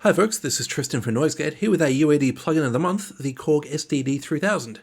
Hi folks, this is Tristan from NoiseGate, here with our UAD plugin of the month, the Korg SDD-3000.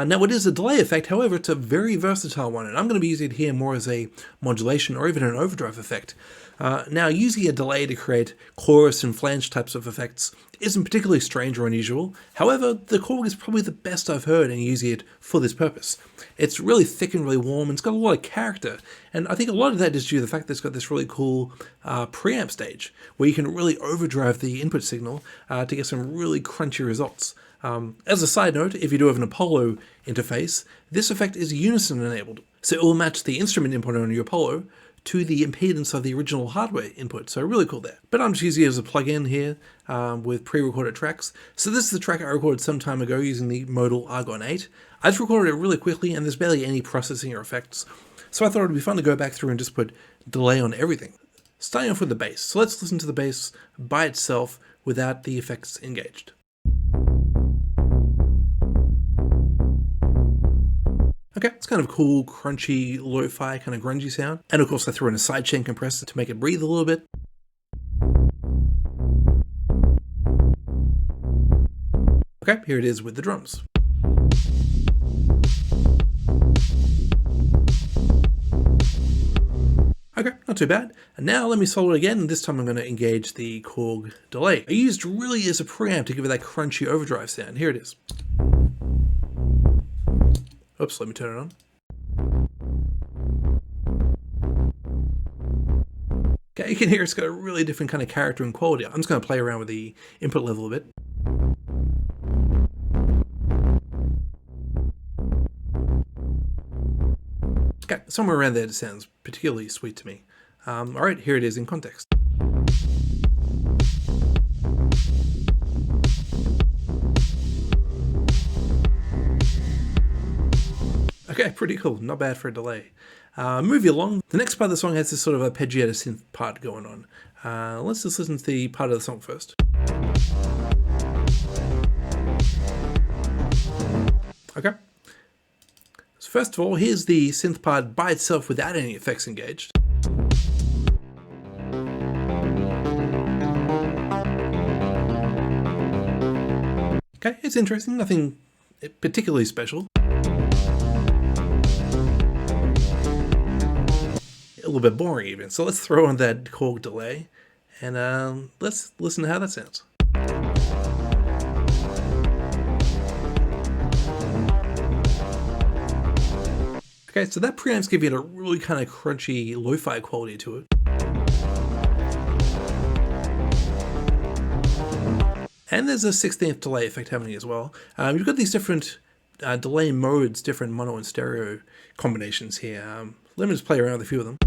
Now it is a delay effect, however it's a very versatile one, and I'm going to be using it here more as a modulation or even an overdrive effect. Now using a delay to create chorus and flange types of effects isn't particularly strange or unusual, however the Korg is probably the best I've heard in using it for this purpose. It's really thick and really warm, and it's got a lot of character, and I think a lot of that is due to the fact that it's got this really cool preamp stage, where you can really overdrive the input signal to get some really crunchy results. As a side note, if you do have an Apollo interface, this effect is Unison enabled, so it will match the instrument input on your Apollo to the impedance of the original hardware input, so really cool there. But I'm just using it as a plug-in here with pre-recorded tracks. So this is the track I recorded some time ago using the modal Argon 8. I just recorded it really quickly and there's barely any processing or effects, so I thought it would be fun to go back through and just put delay on everything. Starting off with the bass, so let's listen to the bass by itself without the effects engaged. Okay, it's kind of cool, crunchy, lo-fi, kind of grungy sound. And of course I threw in a sidechain compressor to make it breathe a little bit. Okay, here it is with the drums. Okay, not too bad. And now let me solo it again, and this time I'm going to engage the Korg delay. I used really as a preamp to give it that crunchy overdrive sound. Here it is. Oops, let me turn it on. Okay, you can hear it's got a really different kind of character and quality. I'm just going to play around with the input level a bit. Okay, somewhere around there it sounds particularly sweet to me. Alright, here it is in context. Okay, pretty cool. Not bad for a delay. Moving along, the next part of the song has this sort of arpeggiated synth part going on. Let's just listen to the part of the song first. Okay. So first of all, here's the synth part by itself without any effects engaged. Okay, it's interesting, nothing particularly special. A little bit boring even, so let's throw on that Korg delay and let's listen to how that sounds. Okay, so that preamp's giving it a really kind of crunchy lo-fi quality to it. And there's a 16th delay effect happening as well. You've got these different delay modes, different mono and stereo combinations here. Let me just play around with a few of them.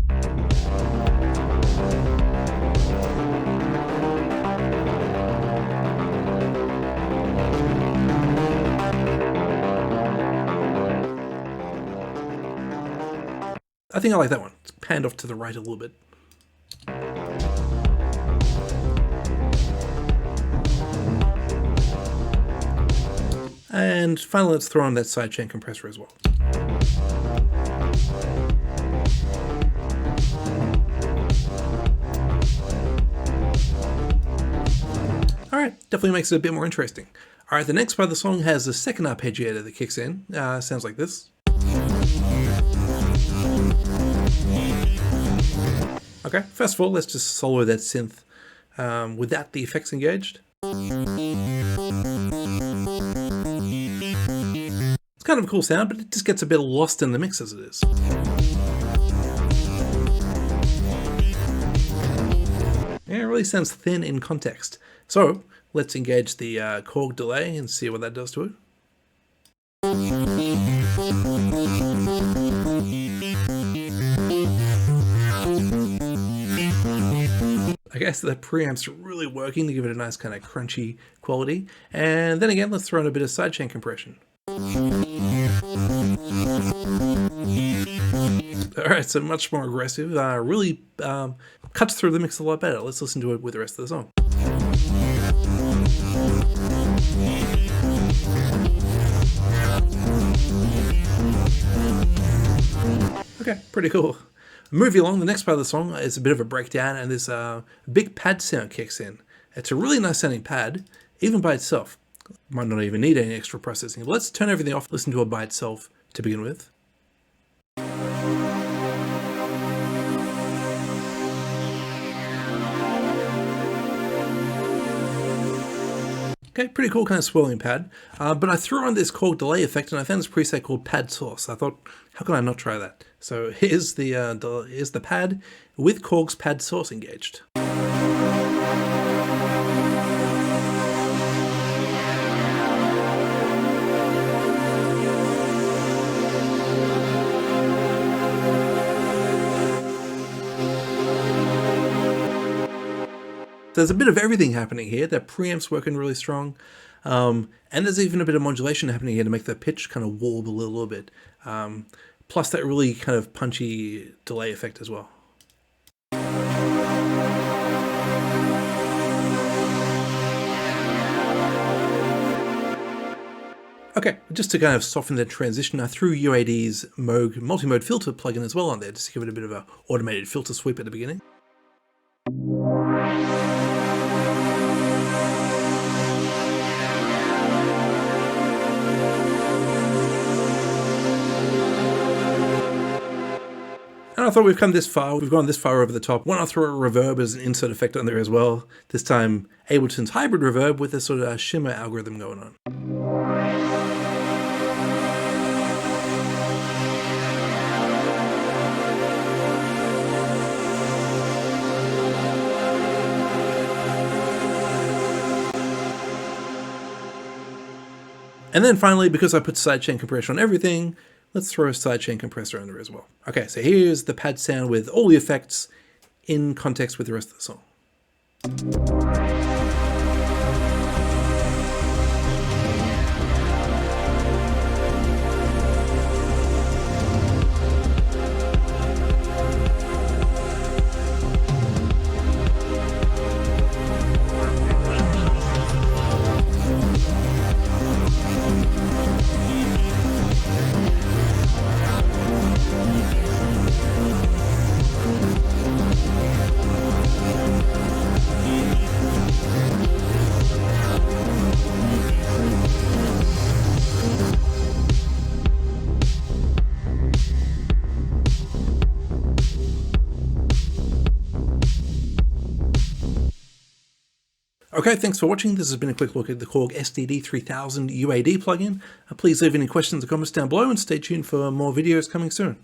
I think I like that one. It's panned off to the right a little bit. And finally, let's throw on that sidechain compressor as well. Alright, definitely makes it a bit more interesting. Alright, the next part of the song has a second arpeggiator that kicks in. Sounds like this. Okay, first of all, let's just solo that synth without the effects engaged. It's kind of a cool sound, but it just gets a bit lost in the mix as it is. Yeah, it really sounds thin in context. So let's engage the Korg delay and see what that does to it. I guess the preamp's really working to give it a nice kind of crunchy quality. And then again, let's throw in a bit of sidechain compression. Alright, so much more aggressive, really cuts through the mix a lot better. Let's listen to it with the rest of the song. Okay, pretty cool. Moving along, the next part of the song is a bit of a breakdown, and this big pad sound kicks in. It's a really nice sounding pad, even by itself. Might not even need any extra processing. But let's turn everything off, listen to it by itself to begin with. Okay, pretty cool kind of swirling pad. But I threw on this Korg delay effect and I found this preset called Pad Source. I thought, how can I not try that? So here's the pad with Korg's Pad Source engaged. There's a bit of everything happening here. The preamp's working really strong. And there's even a bit of modulation happening here to make the pitch kind of warble a little bit. Plus that really kind of punchy delay effect as well. Okay, just to kind of soften the transition, I threw UAD's Moog multi-mode filter plugin as well on there, just to give it a bit of an automated filter sweep at the beginning. And I thought we've come this far, we've gone this far over the top. Why not throw a reverb as an insert effect on there as well? This time Ableton's hybrid reverb with a sort of shimmer algorithm going on. And then finally, because I put sidechain compression on everything, let's throw a sidechain compressor on there as well. Okay, so here's the pad sound with all the effects in context with the rest of the song. Okay, thanks for watching. This has been a quick look at the Korg SDD-3000 UAD plugin. Please leave any questions or comments down below and stay tuned for more videos coming soon.